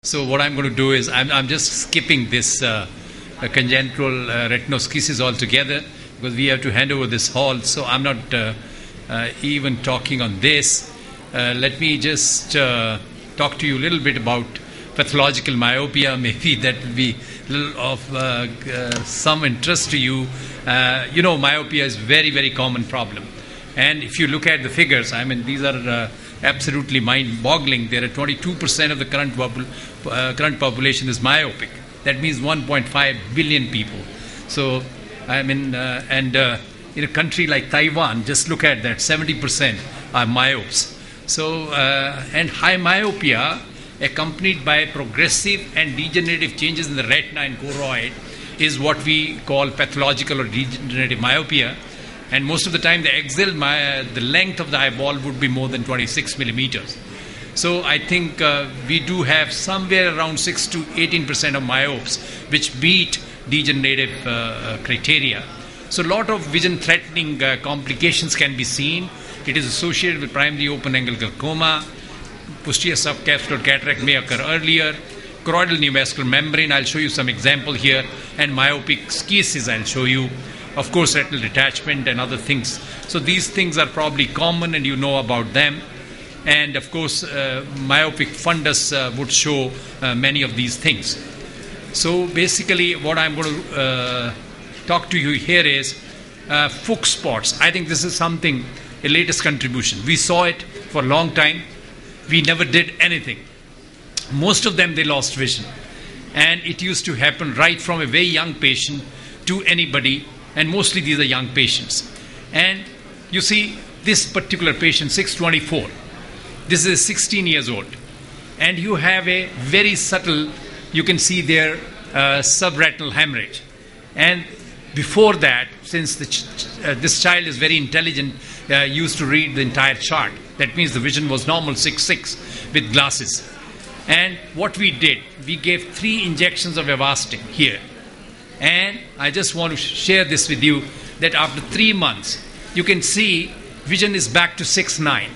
So what I'm going to do is I'm just skipping this congenital retinoschisis altogether because we have to hand over this hall. So I'm not even talking on this. Let me just talk to you a little bit about pathological myopia. Maybe that will be a little of some interest to you. You know, myopia is very, very common problem. And if you look at the figures, I mean, these are absolutely mind-boggling. There are 22% of the current population is myopic. That means 1.5 billion people. So, I mean, in a country like Taiwan, just look at that, 70% are myopes. So, and high myopia accompanied by progressive and degenerative changes in the retina and choroid is what we call pathological or degenerative myopia. And most of the time the length of the eyeball would be more than 26 millimeters. So I think we do have somewhere around 6 to 18% of myopes which beat degenerative criteria. So a lot of vision threatening complications can be seen. It is associated with primary open-angle glaucoma. Posterior subcapsular cataract may occur earlier. Choroidal neovascular membrane, I'll show you some example here. And myopic schisis, I'll show you. Of course, retinal detachment and other things. So these things are probably common and you know about them. And of course, myopic fundus would show many of these things. So basically, what I'm going to talk to you here is Fuchs spots. I think this is something, a latest contribution. We saw it for a long time. We never did anything. Most of them, they lost vision. And it used to happen right from a very young patient to anybody. And mostly these are young patients. And you see this particular patient, 624. This is 16 years old. And you have a very subtle, you can see there, subretinal hemorrhage. And before that, since this child is very intelligent, used to read the entire chart. That means the vision was normal, 6.6 with glasses. And what we did, we gave 3 injections of Avastin here. And I just want to share this with you that after 3 months, you can see vision is back to 6.9.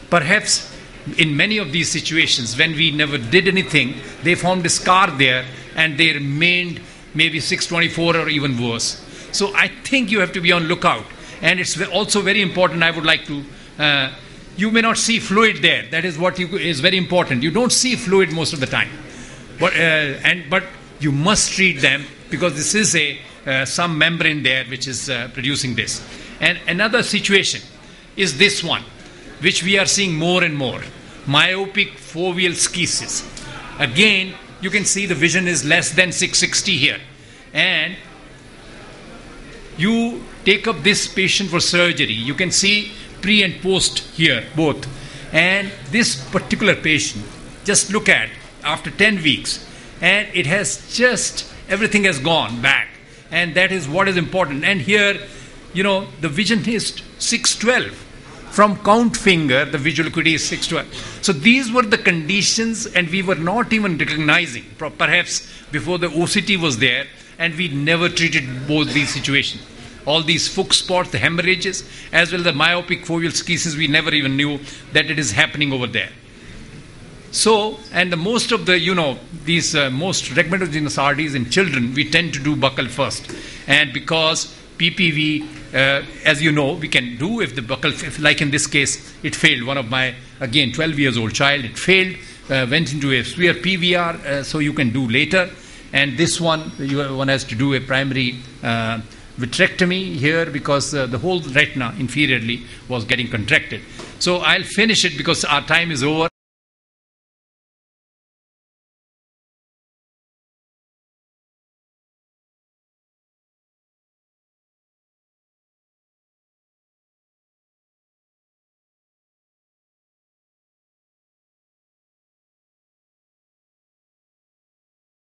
Perhaps in many of these situations, when we never did anything, they formed a scar there and they remained maybe 6.24 or even worse. So I think you have to be on lookout. And it's also very important, I would like to, you may not see fluid there. That is what is very important. You don't see fluid most of the time. But you must treat them because this is some membrane there which is producing this. And another situation is this one, which we are seeing more and more. Myopic foveal schisis. Again, you can see the vision is less than 660 here. And you take up this patient for surgery. You can see pre and post here, both. And this particular patient, just look at after 10 weeks. And it has just, everything has gone back. And that is what is important. And here, you know, the vision is 612. From count finger, the visual acuity is 612. So these were the conditions and we were not even recognizing. Perhaps before the OCT was there and we never treated both these situations. All these Fuchs spots, the hemorrhages, as well as the myopic foveal schisis, we never even knew that it is happening over there. So, and the most of the, you know, these most recommended genus RDs in children, we tend to do buccal first. And because PPV, as you know, we can do if the buccal, like in this case, it failed. One of my, again, 12 years old child, it failed, went into a severe PVR, so you can do later. And this one, one has to do a primary vitrectomy here because the whole retina inferiorly was getting contracted. So I'll finish it because our time is over.